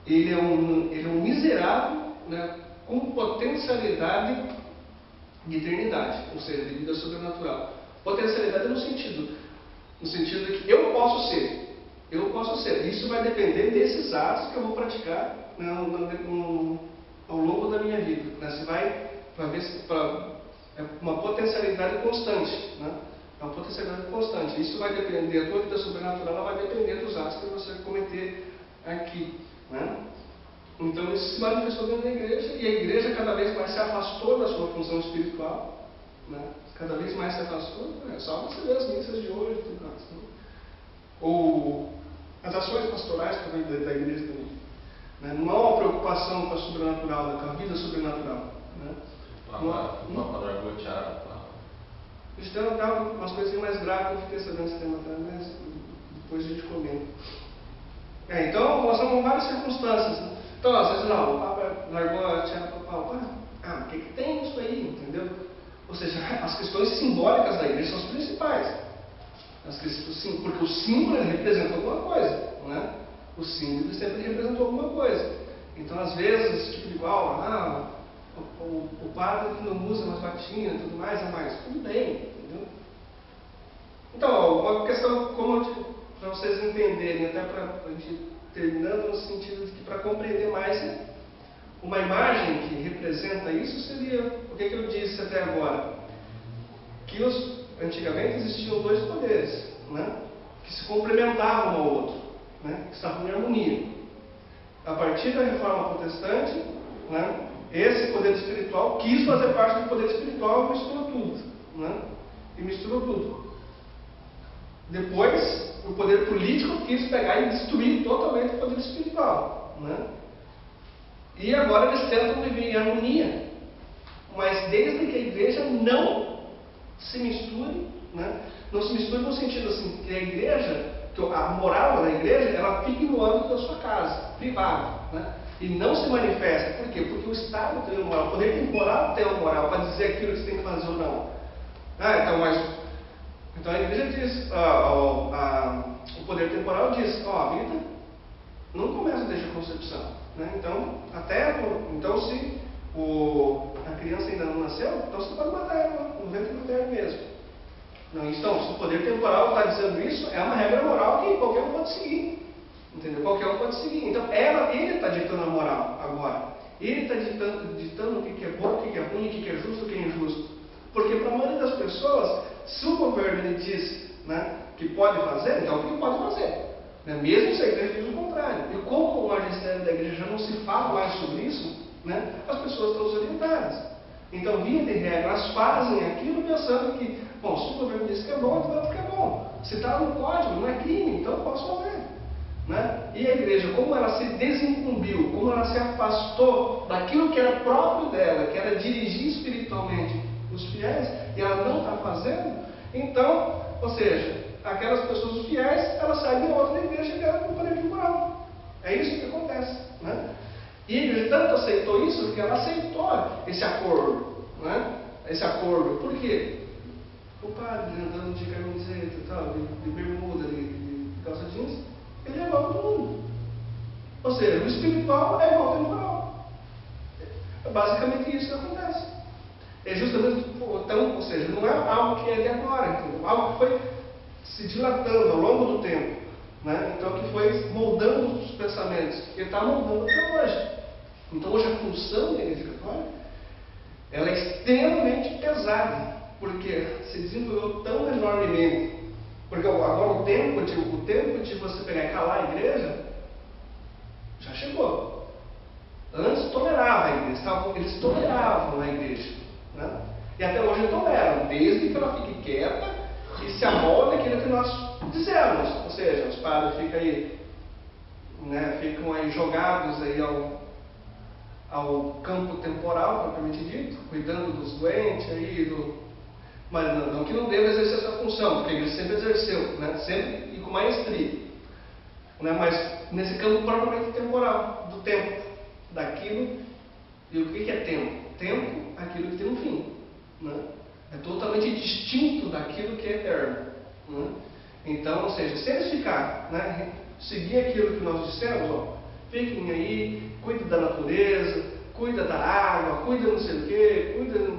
ele é um miserável, né, com potencialidade de eternidade, ou seja, de vida sobrenatural. Potencialidade no sentido de que eu posso ser. Isso vai depender desses atos que eu vou praticar, né, ao longo da minha vida. Né? Você vai é uma potencialidade constante. Né? É uma potencialidade constante. Isso vai depender, a tua vida sobrenatural ela vai depender dos atos que você cometer aqui. Né? Então isso se manifestou dentro da igreja, e a igreja cada vez mais se afastou da sua função espiritual. Né? Cada vez mais se afastou. Só você ver as missas de hoje, tudo mais. Né? Ou as ações pastorais também da igreja também. Né? Não há uma preocupação com a sobrenatural, com a vida sobrenatural. Né? O Papa largou o Tiago. Isso tem umas coisinhas mais graves que eu fiquei sabendo esse tema atrás, mas depois a gente comenta. Então, nós estamos com várias circunstâncias. Né? Então, às vezes, o Papa largou a Tiago para o Papa. O que tem isso aí, entendeu? Ou seja, as questões simbólicas da igreja são as principais. Porque o símbolo representa alguma coisa. Né? O símbolo sempre representou alguma coisa. Então, às vezes, tipo de igual, o padre que não usa mais batina e tudo mais, tudo bem, entendeu? Então, uma questão, para vocês entenderem, até para a gente terminando no sentido de que para compreender mais, uma imagem que representa isso seria, o que eu disse até agora? Que antigamente existiam dois poderes, né? Que se complementavam um ao outro, né? Que estavam em harmonia. A partir da reforma protestante, né? esse poder espiritual quis fazer parte do poder espiritual e misturou tudo. Né? E misturou tudo. Depois, o poder político quis pegar e destruir totalmente o poder espiritual. Né? E agora eles tentam viver em harmonia. Mas desde que a igreja não se misture, né? Não se misture no sentido assim, que a igreja, que a moral da igreja, ela fique no âmbito da sua casa, privado, né? E não se manifesta. Por quê? Porque o Estado tem uma moral, o poder temporal tem uma moral para dizer aquilo que você tem que fazer ou não. Então a igreja diz, o poder temporal diz, a vida não começa desde a concepção. Né? Então se a criança ainda não nasceu, então você pode matar ela no ventre materno mesmo. Não, então, se o poder temporal está dizendo isso, é uma regra moral que qualquer um pode seguir. Entendeu? Qualquer um pode seguir. Então, ele está ditando a moral agora. Ele está ditando o que é bom, o que é ruim, o que é justo, o que é injusto. Porque para a maioria das pessoas, se o governo ele diz, né, que pode fazer, então o que pode fazer? Né? Mesmo se a igreja diz o contrário. E como o magistério da igreja já não se fala mais sobre isso, né, as pessoas estão desorientadas. Então, via de regra, elas fazem aquilo pensando que, bom, se o governo diz que é bom, então é porque é bom. Se está no código, não é crime, então eu posso fazer. Né? E a igreja, como ela se desincumbiu, como ela se afastou daquilo que era próprio dela, que era dirigir espiritualmente os fiéis, e ela não está fazendo, então, ou seja, aquelas pessoas fiéis, elas saem de outra igreja e ganham com o poder moral. É isso que acontece. Né? E a igreja tanto aceitou isso que ela aceitou esse acordo. Né? Esse acordo. Por quê? O padre andando de camiseta e tal, de bermuda, de calça jeans, ele é igual a todo mundo. Ou seja, o espiritual é igual ao moral. É basicamente isso que acontece. É justamente, então, ou seja, não é algo que é de agora, entendeu? Algo que foi se dilatando ao longo do tempo. Né? Então, que foi moldando os pensamentos. E está moldando até hoje. Então, hoje a função da igreja católica ela é extremamente pesada. Porque se desenvolveu tão enormemente. Porque agora o tempo de você pegar e calar a igreja já chegou. Antes tolerava a igreja, eles toleravam a igreja. Né? E até hoje toleram, desde que ela fique quieta e se amolde aquilo que nós dizemos. Ou seja, os padres ficam aí, né, ficam aí jogados aí ao campo temporal, propriamente dito, cuidando dos doentes aí, mas não que não deva exercer essa função, porque a igreja sempre exerceu, né? Sempre e com maestria. Né? Mas nesse campo propriamente temporal, do tempo, daquilo. E o que é tempo? Tempo, aquilo que tem um fim. Né? É totalmente distinto daquilo que é eterno. Né? Então, ou seja, se eles ficar, né, seguir aquilo que nós dissemos, fiquem aí, cuidem da natureza, cuida da água, cuida não sei o quê,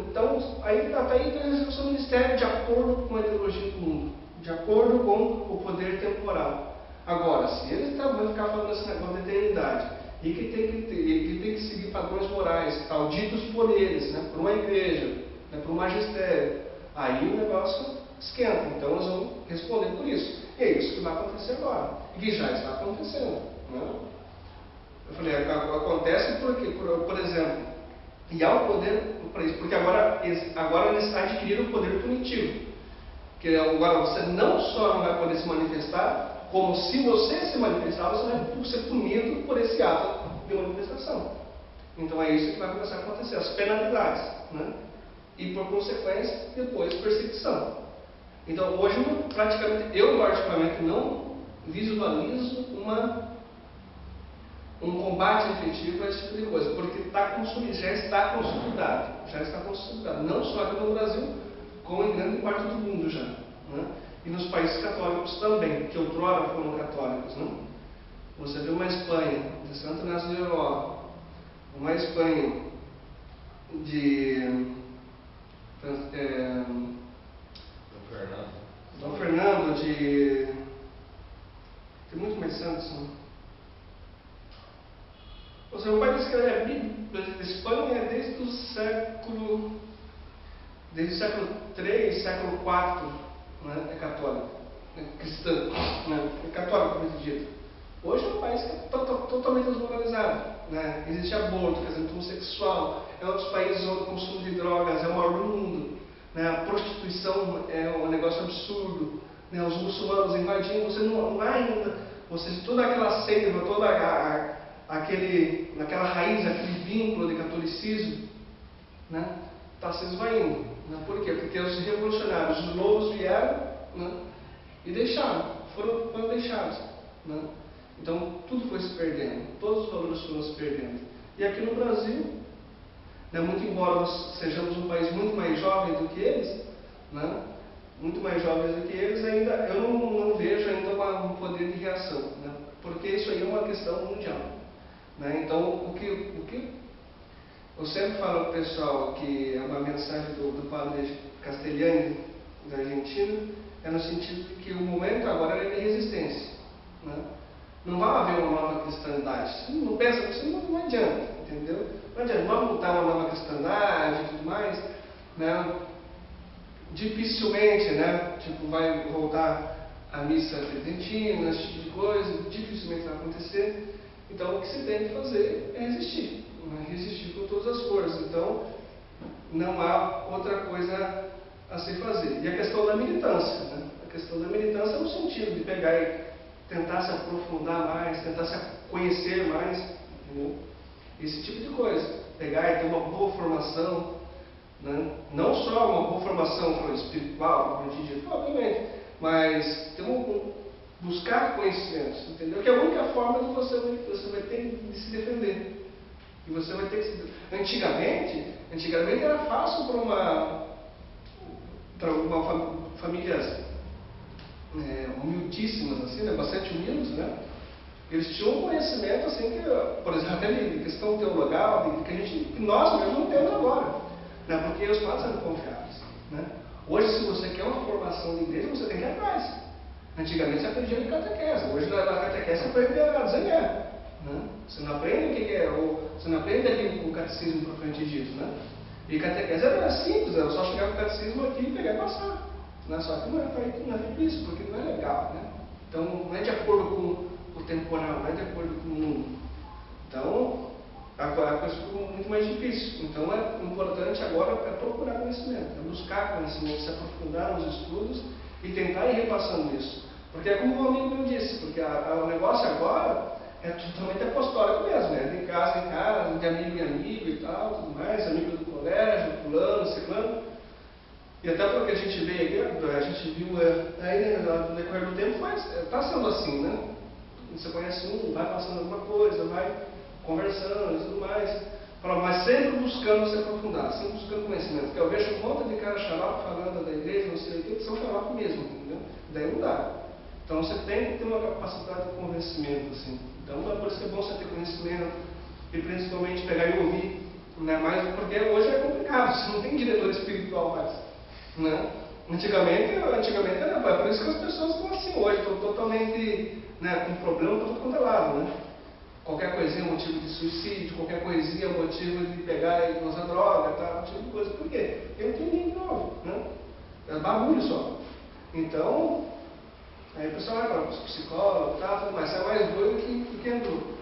então, aí até aí tem o seu ministério de acordo com a ideologia do mundo, de acordo com o poder temporal. Agora, se eles também ficar falando esse negócio de eternidade, e que tem que seguir padrões morais, tal, ditos por eles, né, por uma igreja, né, por um magistério, aí o negócio esquenta. Então, eles vão responder por isso. E é isso que vai acontecer agora, e que já está acontecendo. Né? Eu falei, acontece porque, por exemplo, e há o poder para isso, porque agora eles adquiriram o poder punitivo. Que agora você não só não vai poder se manifestar, como se você se manifestar, você vai ser punido por esse ato de manifestação. Então é isso que vai começar a acontecer, as penalidades. Né? E por consequência, depois perseguição. Então hoje, eu particularmente não visualizo um combate efetivo a esse tipo de coisa, porque já está consolidado, não só aqui no Brasil, como em grande parte do mundo já, né? E nos países católicos também, que outrora foram católicos. Né? Você vê uma Espanha de Santo Inácio de Loyola, uma Espanha de Dom Fernando, tem muito mais santos, né? Ou seja, o pai escreve a Bíblia da Espanha desde o século III, século IV, né, é católico, é cristão, né, é católico, como é dito. Hoje é um país que é totalmente desmoralizado, né? Existe aborto, casamento homossexual, é outros países onde o consumo de drogas é o maior do mundo, né? A prostituição é um negócio absurdo, né? Os muçulmanos invadindo, você não há ainda, ou seja, toda aquela seiva, toda aquela raiz, aquele vínculo de catolicismo, né? Está se esvaindo, né? Por quê? Porque os revolucionários, os lobos vieram, né? E foram deixados, né? Então tudo foi se perdendo, todos os valores foram se perdendo. E aqui no Brasil, né, muito embora nós sejamos um país muito mais jovem do que eles, né, muito mais jovens do que eles, ainda eu não vejo ainda um poder de reação, né, porque isso aí é uma questão mundial, né. Então o que eu sempre falo para o pessoal, que é uma mensagem do padre Castellani, da Argentina, é no sentido de que o momento agora é de resistência, né? Não vai haver uma nova cristandade. Você não pensa, não adianta, entendeu? Não adianta, vamos lutar uma nova cristandade e tudo mais, né? Dificilmente, né? Tipo, vai voltar a missa tridentina, esse tipo de coisa, dificilmente vai acontecer. Então, o que se tem que fazer é resistir, né? Resistir com todas as forças. Então, não há outra coisa a se fazer. E a questão da militância, né? A questão da militância no sentido de pegar e tentar se aprofundar mais, tentar se conhecer mais, entendeu? Esse tipo de coisa. Pegar e ter uma boa formação, né? Não só uma boa formação espiritual, como a gente diz, obviamente, mas ter buscar conhecimentos, entendeu? Que é a única forma de você vai ter de se defender. E você vai ter que se... Antigamente era fácil para famílias humildíssimas, assim, né? Bastante humildes, né? Eles tinham um conhecimento, assim, que, por exemplo, até de questão teologal, que nós mesmos não temos agora, né? Porque os padres eram confiáveis, né? Hoje, se você quer uma formação de igreja, você tem que ir atrás. Antigamente você aprendia de catequese, hoje na catequese você aprende a desenhar, né? Você não aprende o que é, você não aprende aqui o catecismo propriamente dito, né? E catequese era simples, era só chegar com o catecismo aqui e pegar e passar. Né? Só que não é feito isso, porque não é legal, né? Então não é de acordo com o temporal, não é de acordo com o mundo. Então a coisa ficou muito mais difícil. Então é importante agora procurar conhecimento, é buscar conhecimento, se aprofundar nos estudos e tentar ir repassando isso. Porque é como um amigo meu disse, porque o negócio agora é totalmente apostólico mesmo, né? De casa em casa, de amigo em amigo e tal, tudo mais, amigo do colégio, fulano, ciclano. E até porque a gente veio aqui, a gente viu aí no decorrer do tempo, mas está sendo assim, né? Você conhece vai passando alguma coisa, vai conversando e tudo mais. Mas sempre buscando se aprofundar, sempre buscando conhecimento. Porque eu vejo um monte de cara xarope falando da igreja, não sei o que são xarope mesmo, entendeu? Daí não dá. Então você tem que ter uma capacidade de convencimento, assim. Então é por isso que é bom você ter conhecimento e principalmente pegar e ouvir, né? Mas porque hoje é complicado, você não tem diretor espiritual mais, né? Antigamente era, é por isso que as pessoas estão assim hoje, estão totalmente, né, com problema para tudo quanto é lado, né? Qualquer coisinha é motivo de suicídio, qualquer coisinha é motivo de pegar e usar droga, tá? Tipo de coisa. Por quê? Porque não tem ninguém novo, né? É bagulho só. Então, aí o pessoal vai para os psicólogos, tá, tudo mais, é mais doido que andou.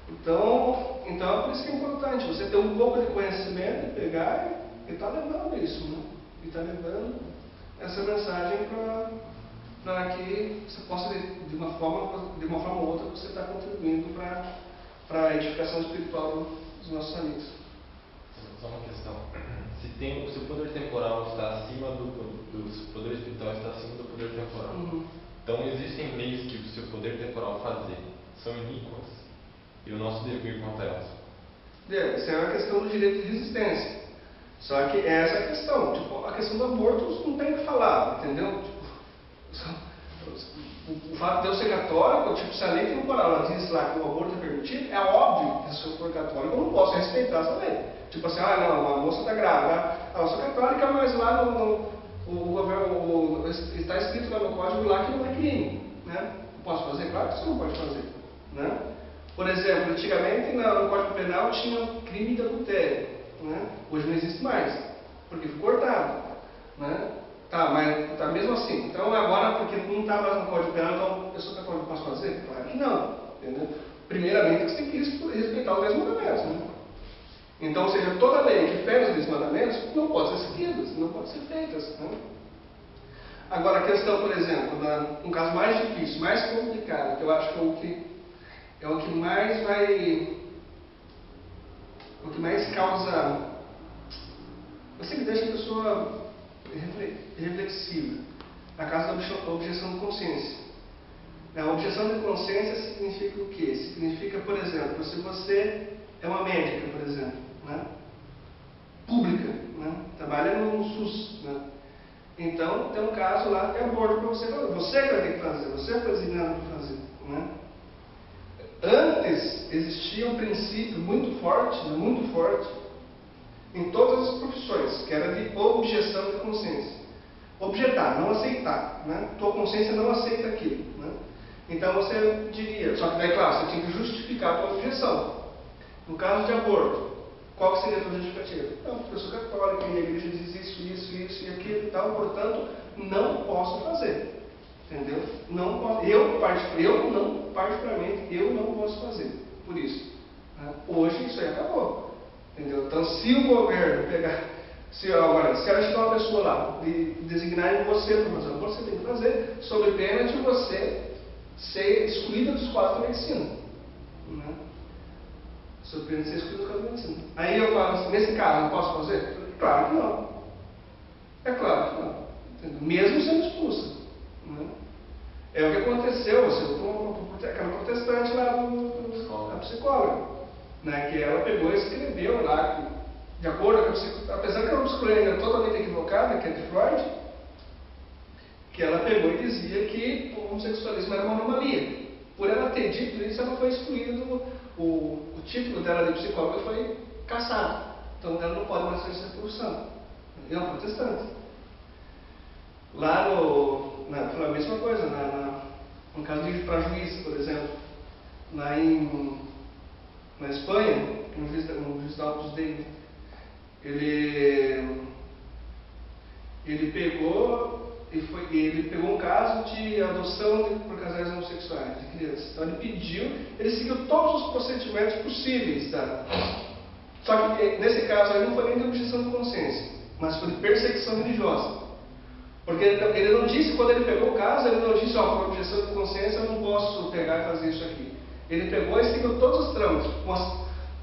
Então é por isso que é importante você ter um pouco de conhecimento, pegar e estar levando isso, né? E estar levando essa mensagem para que você possa, de uma forma ou outra, você está contribuindo para a edificação espiritual dos nossos amigos. Só uma questão. Se o poder temporal está acima do poder espiritual, está acima do poder temporal. Uhum. Então existem leis que o seu poder temporal fazer são iníquas e o nosso dever quanto a elas. Isso é uma questão do direito de resistência. Só que essa é a questão. Tipo, a questão do aborto não tem o que falar, entendeu? Tipo, o fato de eu ser católico, tipo, se a lei temporal ela diz lá que o aborto é permitido, é óbvio que se eu for católico eu não posso respeitar essa lei. Tipo assim, não, a moça está grávida. Eu sou católica, mas lá está escrito lá no código lá que não é crime, né? Posso fazer? Claro que você não pode fazer, né? Por exemplo, antigamente no Código Penal tinha crime de adultério, né? Hoje não existe mais, porque foi cortado, né? Tá, mas tá mesmo assim. Então agora, porque não está mais no Código Penal, então eu sou católico, posso fazer? Claro que não, entendeu? primeiramente você tem que respeitar os 10 mandamentos. Né? Então, ou seja, toda lei que fere os 10 mandamentos não pode ser seguida, não pode ser feita. Né? Agora, a questão, por exemplo, um caso mais difícil, mais complicado, que eu acho que é o que mais causa, assim, que deixa a pessoa reflexiva, na casa da objeção de consciência. A objeção de consciência significa o quê? Significa, por exemplo, se você é uma médica, por exemplo, né? Pública, né? Trabalha no SUS, né? Então, tem um caso lá de aborto para você fazer. Você que vai ter que fazer, você foi designado para fazer. Né? Antes, existia um princípio muito forte, em todas as profissões, que era de objeção de consciência. Objetar, não aceitar. Né? Tua consciência não aceita aquilo. Né? Então, você diria, só que daí, claro, você tinha que justificar a tua objeção. No caso de aborto, qual que seria a tua justificativa? Não, a pessoa católica e a igreja diz isso e aquilo e tal, portanto, não posso fazer. Entendeu? Não posso, particularmente, eu não posso fazer. Por isso. Né? Hoje isso aí acabou. Entendeu? Então, se o governo pegar, se ela tiver uma pessoa lá e designar você para fazer aborto, você tem que fazer, sob pena de você ser excluída dos quadros da medicina. Né? Sob pena de ser excluída dos quadros da medicina. Aí eu falo assim, nesse caso, eu posso fazer? Claro que não. É claro que não. Entendeu? Mesmo sendo expulsa. Né? É o que aconteceu, aquela protestante lá da psicóloga, né? Que ela pegou e escreveu lá, que, de acordo com a psicóloga, apesar que a psicóloga era totalmente equivocada, que é de Freud, que ela pegou e dizia que o homossexualismo era uma anomalia. Por ela ter dito isso, ela foi excluída o título dela de psicóloga foi cassado. Então ela não pode mais exercer essa profissão. É uma protestante. Lá foi a mesma coisa, no caso de para juiz, por exemplo, na Espanha, no juiz da Opus Dei, ele pegou um caso de adoção por casais homossexuais, de crianças. Então ele seguiu todos os procedimentos possíveis. Tá? Só que nesse caso aí não foi nem de objeção de consciência, mas foi de perseguição religiosa. Porque ele não disse, quando ele pegou o caso, ele não disse, por objeção de consciência eu não posso pegar e fazer isso aqui. Ele pegou e seguiu todos os trâmites.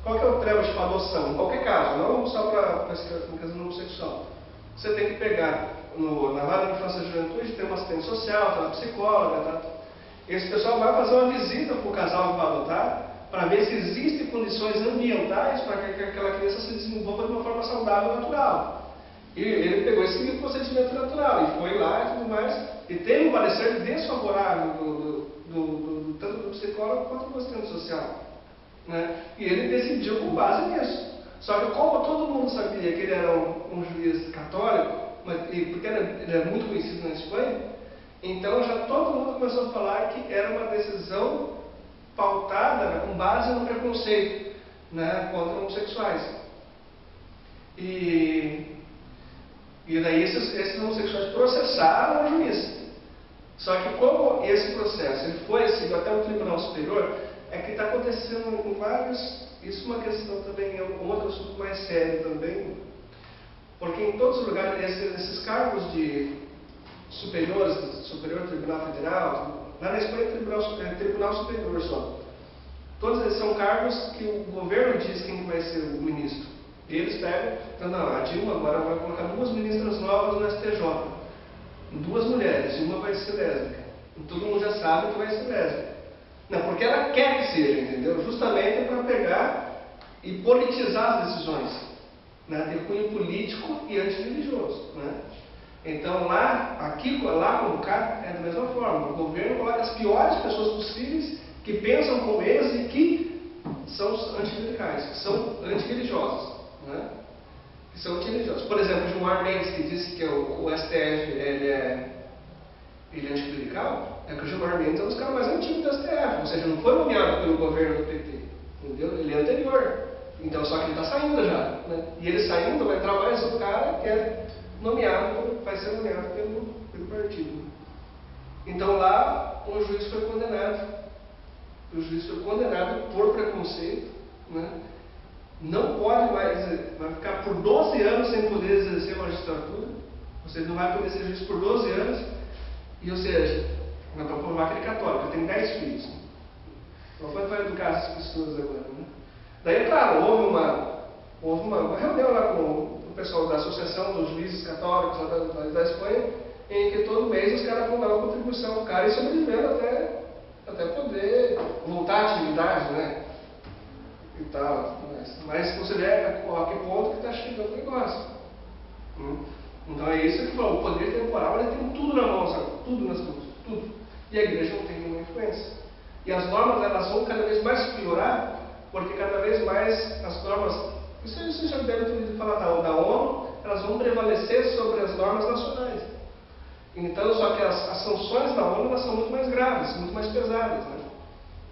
Qual que é o trâmite para adoção? Em qualquer caso, não só para casamento homossexual. Você tem que pegar na vara de infância e juventude, tem uma assistente social, tem uma psicóloga, tá? Esse pessoal vai fazer uma visita para o casal que vai adotar, para ver se existem condições ambientais para que aquela criança se desenvolva de uma forma saudável e natural. E ele pegou esse seguiu o procedimento natural, e foi lá e tudo mais, e teve um parecer desfavorável tanto do psicólogo quanto do assistente social. Né? E ele decidiu com base nisso. Só que como todo mundo sabia que ele era um juiz católico, porque ele é muito conhecido na Espanha, então já todo mundo começou a falar que era uma decisão pautada com base no preconceito, né, contra homossexuais. E daí esses homossexuais processaram o juiz. Só que como esse processo ele foi seguido até o Tribunal Superior, é que está acontecendo em vários... Isso é uma questão também, é um outro assunto mais sério também, porque em todos os lugares, esses cargos de Superior Tribunal Federal, lá na Espanha é Tribunal Superior só. Todos eles são cargos que o governo diz quem vai ser o ministro. E eles pegam, então não, a Dilma agora vai colocar 2 ministras novas no STJ. 2 mulheres, e uma vai ser lésbica. E todo mundo já sabe que vai ser lésbica. Não, porque ela quer que seja, entendeu? Justamente para pegar e politizar as decisões. Né? Ter cunho político e antirreligioso. Né? Então lá como cá, é da mesma forma. O governo coloca as piores pessoas possíveis que pensam como eles e que são anticlericais, que são antirreligiosos. Né? Que são antirreligiosos. Por exemplo, Gilmar Mendes, que disse que o STF ele é anticlerical, é que o Gilmar Mendes é um dos caras mais antigos do STF, ou seja, não foi nomeado pelo governo do PT, entendeu? Ele é anterior, então só que ele está saindo já, né? E ele saindo, vai entrar mais um cara que é nomeado, vai ser nomeado pelo partido. Então lá, um juiz foi condenado O juiz foi condenado por preconceito, né? Não pode mais, vai ficar por 12 anos sem poder exercer a magistratura, ou seja, não vai poder ser juiz por 12 anos, e ou seja, vai provar que ele é católico, tem 10 filhos. Então, como vai educar essas pessoas agora, né? Daí, claro, houve uma reunião lá com o pessoal da Associação dos Juízes Católicos da Espanha, em que todo mês os caras vão dar uma contribuição ao cara e sobrevivendo até poder voltar à atividade, né? E tal. Mas você vê a que ponto que está chegando o negócio. Então é isso que falou, o poder temporal ele tem tudo na mão, sabe? Tudo nas mãos, tudo. E a igreja não tem nenhuma influência. E as normas elas vão cada vez mais piorar, porque cada vez mais as normas, isso você já deve ter ouvido falar da ONU, elas vão prevalecer sobre as normas nacionais. Então, só que as sanções da ONU elas são muito mais graves, muito mais pesadas, né?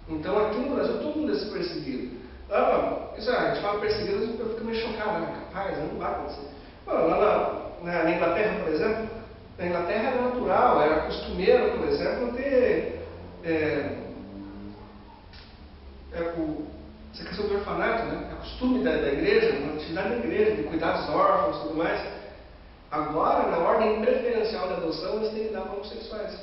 Então aqui no Brasil todo mundo é perseguido. A gente fala perseguido, eu fico meio chocado, né? Capaz, não vai acontecer. Lá na Inglaterra, por exemplo, na Inglaterra era natural, era costumeiro, por exemplo, ter essa questão do orfanato, né? É costume da igreja, uma atividade da igreja, de cuidar dos órfãos e tudo mais. Agora, na ordem preferencial da adoção, eles têm que dar para homossexuais.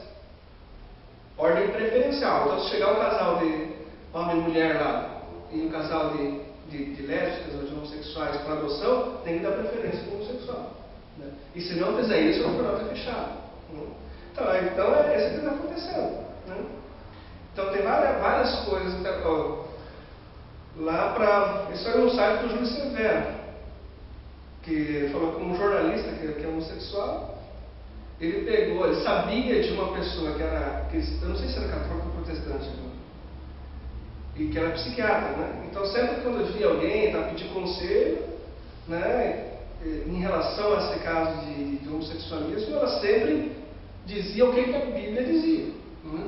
Ordem preferencial. Então, se chegar um casal de homem e mulher lá, e um casal de lésbicas ou de homossexuais para adoção, tem que dar preferência para o homossexual. Né? E se não fizer isso, o orfanato é fechado. Né? Então é isso que está acontecendo. Né? Então tem várias coisas. Lá para. Isso era no site do Júlio Severo, que falou com um jornalista que é homossexual. Ele sabia de uma pessoa que era, eu não sei se era católico ou protestante, e que era psiquiatra, né? Então sempre quando eu via alguém pedir conselho, né, em relação a esse caso de homossexualismo, ela sempre dizia o que a Bíblia dizia, né?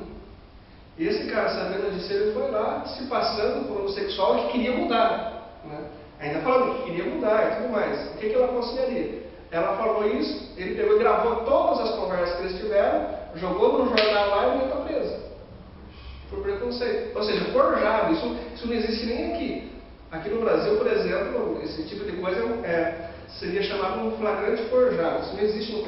E esse cara, sabendo disso, ele foi lá se passando por homossexual que queria mudar, né? Ainda falando que queria mudar e tudo mais. O que ela aconselharia? Ela falou isso, ele pegou e gravou todas as conversas que eles tiveram, jogou no jornal lá e ele está preso. Por preconceito. Ou seja, forjado. Isso não existe nem aqui. Aqui no Brasil, por exemplo, esse tipo de coisa seria chamado um flagrante forjado. Isso não existe no